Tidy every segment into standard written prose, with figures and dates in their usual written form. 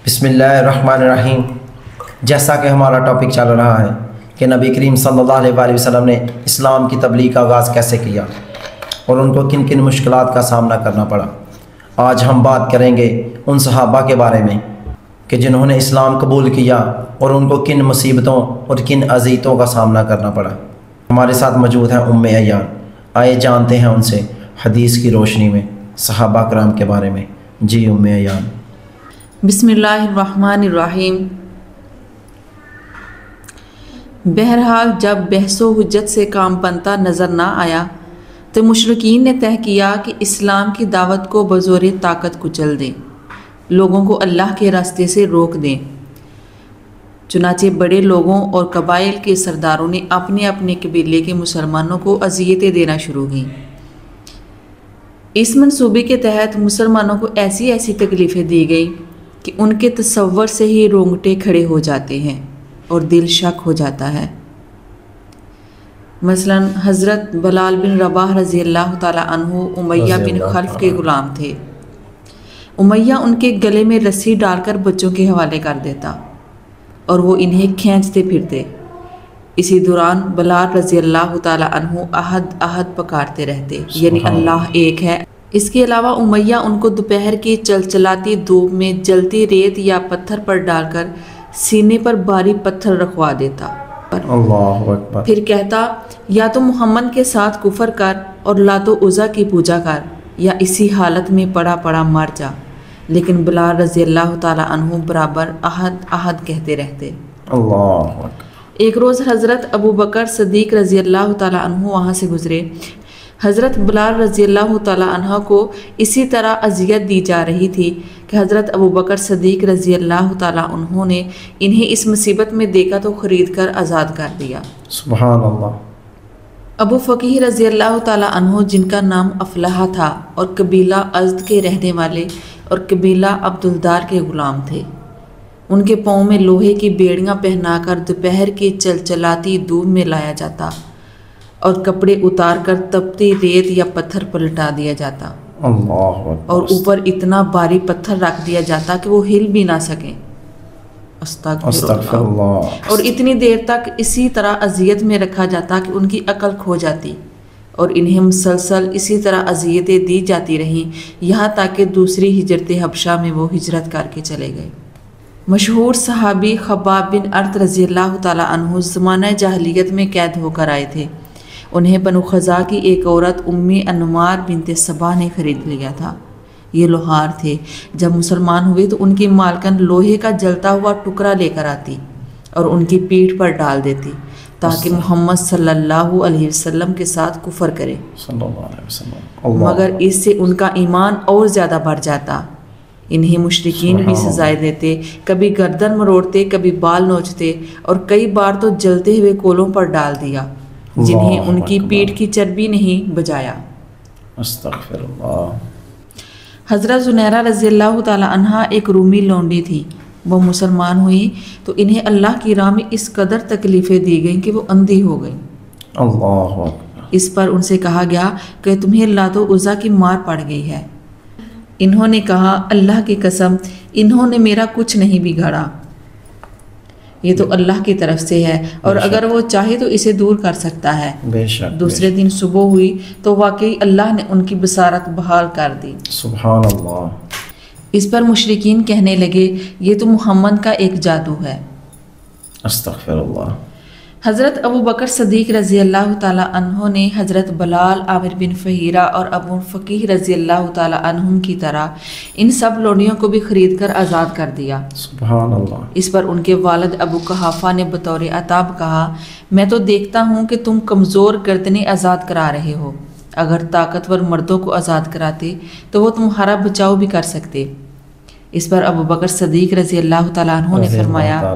بسم اللہ الرحمن الرحیم۔ جیسا کہ ہمارا ٹاپک چل رہا ہے کہ نبی کریم صلی اللہ علیہ وسلم نے اسلام کی تبلیغ کا آغاز کیسے کیا اور ان کو کن کن مشکلات کا سامنا کرنا پڑا، آج ہم بات کریں گے ان صحابہ کے بارے میں کہ جنہوں نے اسلام قبول کیا اور ان کو کن مصیبتوں اور کن اذیتوں کا سامنا کرنا پڑا۔ ہمارے ساتھ موجود ہیں ام ایان۔ آئے جانتے ہیں ان سے حدیث کی روشنی میں صحابہ کرام کے بارے میں۔ جی ام ایان۔ بسم اللہ الرحمن الرحیم۔ بہرحال جب بحث و حجت سے کام بنتا نظر نہ آیا تو مشرکین نے طے کیا کہ اسلام کی دعوت کو بزور طاقت کچل دیں، لوگوں کو اللہ کے راستے سے روک دیں۔ چنانچہ بڑے لوگوں اور قبائل کے سرداروں نے اپنے اپنے قبیلے کے مسلمانوں کو اذیتیں دینا شروع کیں۔ اس منصوبے کے تحت مسلمانوں کو ایسی ایسی تکلیفیں دی گئیں کہ ان کے تصور سے ہی رونگٹے کھڑے ہو جاتے ہیں اور دل شک ہو جاتا ہے۔ مثلا حضرت بلال بن رباح رضی اللہ تعالی عنہ امیہ بن خلف کے غلام تھے۔ امیہ ان کے گلے میں رسی ڈال کر بچوں کے حوالے کر دیتا اور وہ انہیں کھینچتے پھرتے۔ اسی دوران بلال رضی اللہ تعالی عنہ احد احد پکارتے رہتے، یعنی اللہ ایک ہے۔ اس کے علاوہ امیہ ان کو دوپہر کی چلچلاتی دھوپ میں جلتی ریت یا پتھر پر ڈال کر سینے پر بھاری پتھر رکھوا دیتا، اللہ اکبر۔ پھر کہتا یا تو محمد کے ساتھ کفر کر اور لات و عزا کی پوجا کر یا اسی حالت میں پڑا پڑا مر جا، لیکن بلال رضی اللہ تعالی عنہ برابر احد احد کہتے رہتے۔ اللہ اکبر۔ ایک روز حضرت ابو بکر صدیق رضی اللہ تعالی عنہ وہاں سے گزرے۔ حضرت بلال رضی اللہ تعالی عنہ کو اسی طرح اذیت دی جا رہی تھی کہ حضرت ابو بکر صدیق رضی اللہ تعالی عنہ نے انہیں اس مصیبت میں دیکھا تو خرید کر آزاد کر دیا۔ سبحان اللہ۔ ابو فقیہ رضی اللہ تعالی عنہ جن کا نام افلاح تھا اور قبیلہ ازد کے رہنے والے اور قبیلہ عبدالدار کے غلام تھے، ان کے پاؤں میں لوہے کی بیڑیاں پہنا کر دوپہر کی چلچلاتی دھوپ میں لایا جاتا اور کپڑے اتار کر تپتی ریت یا پتھر پلٹا دیا جاتا، اللہ اکبر۔ اور اوپر اتنا بھاری پتھر رکھ دیا جاتا کہ وہ ہل بھی نہ سکیں۔ استغفر اللہ۔ اور اتنی دیر تک اسی طرح اذیت میں رکھا جاتا کہ ان کی عقل کھو جاتی، اور انہیں مسلسل اسی طرح اذیتیں دی جاتی رہیں یہاں تک کہ دوسری ہجرت حبشہ میں وہ ہجرت کر کے چلے گئے۔ مشہور صحابی خباب بن ارت رضی اللہ تعالی عنہ زمانہ جاہلیت میں قید ہو کر آئے تھے۔ انہیں بنو خزاع کی ایک عورت امی انمار بنت سبا نے خرید لیا تھا۔ یہ لوہار تھے۔ جب مسلمان ہوئے تو ان کی مالکن لوہے کا جلتا ہوا ٹکڑا لے کر آتی اور ان کی پیٹھ پر ڈال دیتی تاکہ محمد صلی اللہ علیہ وسلم کے ساتھ کفر کرے، صلی اللہ علیہ وسلم۔ مگر اس سے ان کا ایمان اور زیادہ بڑھ جاتا۔ انہیں مشرکین بھی سزائے دیتے، کبھی گردن مروڑتے، کبھی بال نوچتے، اور کئی بار تو جلتے ہوئے کولوں پر ڈال دیا جنہیں ان کی پیٹھ کی چربی نہیں بجایا۔ استغفر اللہ۔ حضرت زنیرہ رضی اللہ تعالی عنہا ایک رومی لونڈی تھی۔ وہ مسلمان ہوئی تو انہیں اللہ کی راہ میں اس قدر تکلیفیں دی گئیں کہ وہ اندھی ہو گئیں۔ اللہ اکبر۔ اس پر ان سے کہا گیا کہ تمہیں لات و عزا کی مار پڑ گئی ہے۔ انہوں نے کہا اللہ کی قسم انہوں نے میرا کچھ نہیں بگاڑا، یہ تو اللہ کی طرف سے ہے، اور اگر وہ چاہے تو اسے دور کر سکتا ہے۔ بے شک۔ دوسرے دن صبح ہوئی تو واقعی اللہ نے ان کی بصارت بحال کر دی۔ سبحان اللہ۔ اس پر مشرکین کہنے لگے یہ تو محمد کا ایک جادو ہے۔ استغفر اللہ۔ حضرت ابو بکر صدیق رضی اللہ تعالی عنہ نے حضرت بلال، عامر بن فہیرہ اور ابو فقیہ رضی اللہ تعالی عنہم کی طرح ان سب لونڈیوں کو بھی خرید کر آزاد کر دیا۔ سبحان اللہ۔ اس پر ان کے والد ابو قحافہ نے بطور عتاب کہا میں تو دیکھتا ہوں کہ تم کمزور گردنیں آزاد کرا رہے ہو، اگر طاقتور مردوں کو آزاد کراتے تو وہ تمہارا بچاؤ بھی کر سکتے۔ اس پر ابو بکر صدیق رضی اللہ تعالیٰ عنہ نے فرمایا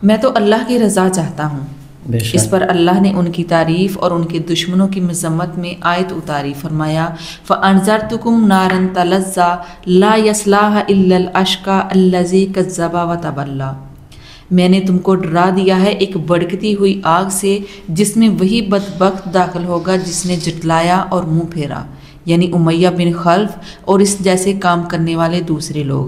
میں تو اللہ کی رضا چاہتا ہوں۔ اس پر اللہ نے ان کی تعریف اور ان کے دشمنوں کی مذمت میں آیت اتاری، فرمایا فَأَنذَرْتُكُمْ نَارًا تَلَظَّىٰ لَا يَصْلَاهَا إِلَّا الْأَشْقَى الَّذِي كَذَّبَ وَتَوَلَّىٰ، میں نے تم کو ڈرا دیا ہے ایک بھڑکتی ہوئی آگ سے جس میں وہی بدبخت داخل ہوگا جس نے جھٹلایا اور منہ پھیرا، یعنی امیہ بن خلف اور اس جیسے کام کرنے والے دوسرے لوگ۔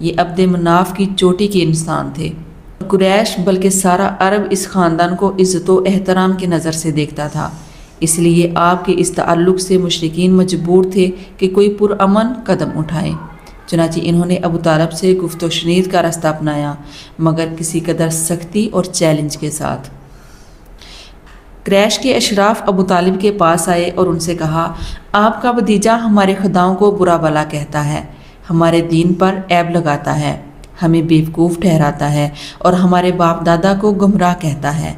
یہ عبد مناف کی چوٹی کے انسان تھے۔ قریش بلکہ سارا عرب اس خاندان کو عزت و احترام کی نظر سے دیکھتا تھا، اس لیے آپ کے اس تعلق سے مشرکین مجبور تھے کہ کوئی پرامن قدم اٹھائیں۔ چنانچہ انہوں نے ابو طالب سے گفت و شنید کا راستہ اپنایا، مگر کسی قدر سختی اور چیلنج کے ساتھ۔ قریش کے اشراف ابو طالب کے پاس آئے اور ان سے کہا، آپ کا بھتیجا ہمارے خداؤں کو برا بھلا کہتا ہے، ہمارے دین پر عیب لگاتا ہے، ہمیں بیوقوف ٹھہراتا ہے اور ہمارے باپ دادا کو گمراہ کہتا ہے،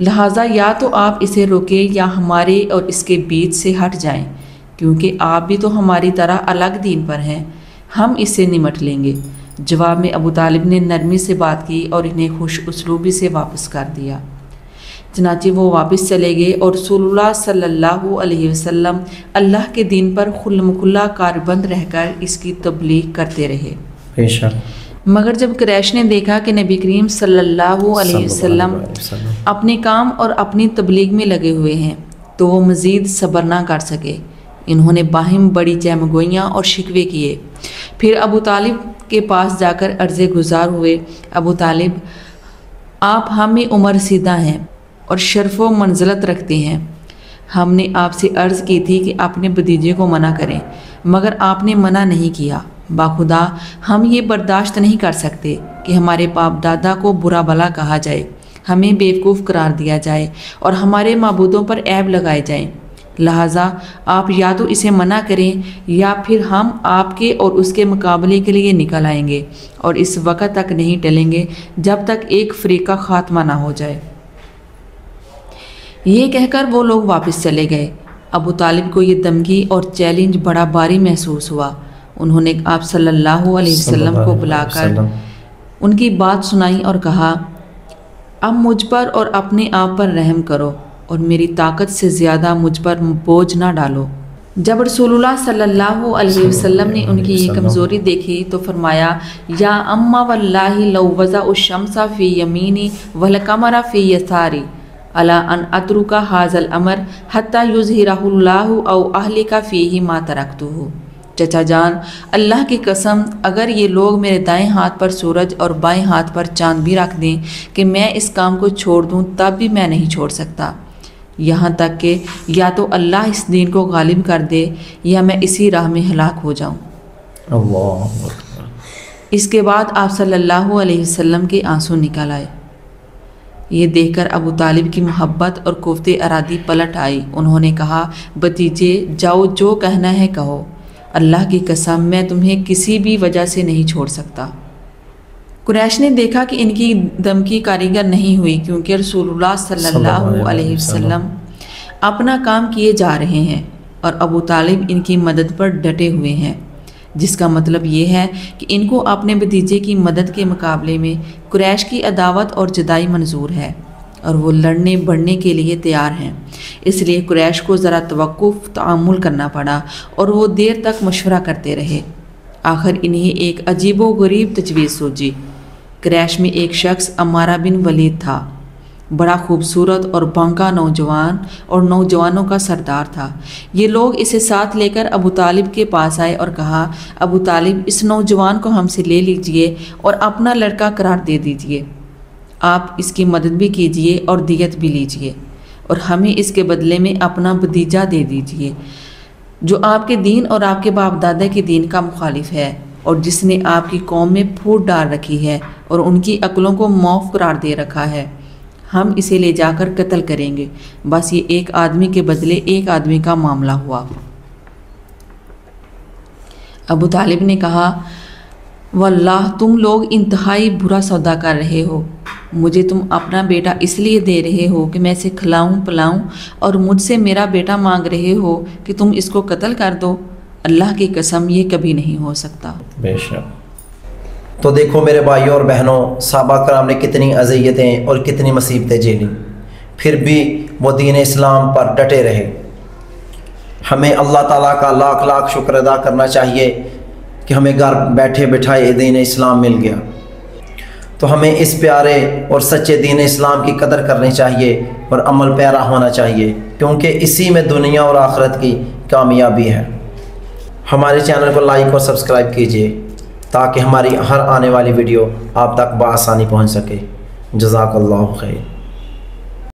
لہٰذا یا تو آپ اسے روکیں یا ہمارے اور اس کے بیچ سے ہٹ جائیں، کیونکہ آپ بھی تو ہماری طرح الگ دین پر ہیں، ہم اس سے نمٹ لیں گے۔ جواب میں ابو طالب نے نرمی سے بات کی اور انہیں خوش اسلوبی سے واپس کر دیا۔ چنانچہ وہ واپس چلے گئے اور رسول اللہ صلی اللہ علیہ وسلم اللہ کے دین پر خلم کھلا کاربند رہ کر اس کی تبلیغ کرتے رہے۔ بے شک۔ مگر جب قریش نے دیکھا کہ نبی کریم صلی اللہ علیہ وسلم اپنے کام اور اپنی تبلیغ میں لگے ہوئے ہیں تو وہ مزید صبر نہ کر سکے۔ انہوں نے باہم بڑی چہمگوئیاں اور شکوے کیے، پھر ابو طالب کے پاس جا کر عرض گزار ہوئے، ابو طالب، آپ ہمیں عمر رسیدہ ہیں اور شرف و منزلت رکھتے ہیں، ہم نے آپ سے عرض کی تھی کہ اپنے بھتیجے کو منع کریں، مگر آپ نے منع نہیں کیا۔ باخدا ہم یہ برداشت نہیں کر سکتے کہ ہمارے باپ دادا کو برا بھلا کہا جائے، ہمیں بیوقوف قرار دیا جائے اور ہمارے معبودوں پر عیب لگائے جائیں، لہٰذا آپ یا تو اسے منع کریں یا پھر ہم آپ کے اور اس کے مقابلے کے لیے نکل آئیں گے اور اس وقت تک نہیں ٹلیں گے جب تک ایک فریقہ خاتمہ نہ ہو جائے۔ یہ کہہ کر وہ لوگ واپس چلے گئے۔ ابو طالب کو یہ دھمکی اور چیلنج بڑا بھاری محسوس ہوا۔ انہوں نے آپ صلی اللہ علیہ وسلم کو بلا کر ان کی بات سنائی اور کہا، اب مجھ پر اور اپنے آپ پر رحم کرو اور میری طاقت سے زیادہ مجھ پر بوجھ نہ ڈالو۔ جب رسول اللہ صلی اللہ علیہ وسلم نے ان کی یہ کمزوری دیکھی تو فرمایا، یا اما واللہ لو وضع الشمس فی یمینی والقمر فی یساری الا ان اترک ھذا الامر حتی یظہرہ اللہ او اہلک فیہ ما ترکتہ۔ چچا جان، اللہ کی قسم، اگر یہ لوگ میرے دائیں ہاتھ پر سورج اور بائیں ہاتھ پر چاند بھی رکھ دیں کہ میں اس کام کو چھوڑ دوں تب بھی میں نہیں چھوڑ سکتا، یہاں تک کہ یا تو اللہ اس دین کو غالب کر دے یا میں اسی راہ میں ہلاک ہو جاؤں۔ اللہ۔ اس کے بعد آپ صلی اللہ علیہ وسلم کے آنسو نکل آئے۔ یہ دیکھ کر ابو طالب کی محبت اور قوت ارادی پلٹ آئی۔ انہوں نے کہا، بھتیجے جاؤ، جو کہنا ہے کہو، اللہ کی قسم میں تمہیں کسی بھی وجہ سے نہیں چھوڑ سکتا۔ قریش نے دیکھا کہ ان کی دھمکی کاریگر نہیں ہوئی، کیونکہ رسول اللہ صلی اللہ علیہ وسلم اپنا کام کیے جا رہے ہیں اور ابو طالب ان کی مدد پر ڈٹے ہوئے ہیں، جس کا مطلب یہ ہے کہ ان کو اپنے بھتیجے کی مدد کے مقابلے میں قریش کی عداوت اور جدائی منظور ہے اور وہ لڑنے بڑھنے کے لیے تیار ہیں۔ اس لیے قریش کو ذرا توقف تعامل کرنا پڑا اور وہ دیر تک مشورہ کرتے رہے۔ آخر انہیں ایک عجیب و غریب تجویز سوچی۔ قریش میں ایک شخص عمارہ بن ولید تھا، بڑا خوبصورت اور بانکا نوجوان اور نوجوانوں کا سردار تھا۔ یہ لوگ اسے ساتھ لے کر ابو طالب کے پاس آئے اور کہا، ابو طالب، اس نوجوان کو ہم سے لے لیجئے اور اپنا لڑکا قرار دے دیجئے، آپ اس کی مدد بھی کیجئے اور دیت بھی لیجئے اور ہمیں اس کے بدلے میں اپنا بھتیجا دے دیجئے جو آپ کے دین اور آپ کے باپ دادا کے دین کا مخالف ہے اور جس نے آپ کی قوم میں پھوٹ ڈال رکھی ہے اور ان کی عقلوں کو موف قرار دے رکھا ہے۔ ہم اسے لے جا کر قتل کریں گے، بس یہ ایک آدمی کے بدلے ایک آدمی کا معاملہ ہوا۔ ابو طالب نے کہا، واللہ تم لوگ انتہائی برا سودا کر رہے ہو، مجھے تم اپنا بیٹا اس لیے دے رہے ہو کہ میں اسے کھلاؤں پلاؤں اور مجھ سے میرا بیٹا مانگ رہے ہو کہ تم اس کو قتل کر دو، اللہ کی قسم یہ کبھی نہیں ہو سکتا۔ بے شک۔ تو دیکھو میرے بھائیوں اور بہنوں، صحابہ کرام نے کتنی اذیتیں اور کتنی مصیبتیں جھیلیں، پھر بھی وہ دین اسلام پر ڈٹے رہے۔ ہمیں اللہ تعالیٰ کا لاکھ لاکھ شکر ادا کرنا چاہیے کہ ہمیں گھر بیٹھے بٹھائے دین اسلام مل گیا، تو ہمیں اس پیارے اور سچے دین اسلام کی قدر کرنی چاہیے اور عمل پیرا ہونا چاہیے، کیونکہ اسی میں دنیا اور آخرت کی کامیابی ہے۔ ہمارے چینل کو لائک اور سبسکرائب کیجیے۔ تاکہ ہماری ہر آنے والی ویڈیو آپ تک بآسانی پہنچ سکے۔ جزاک اللہ خیر۔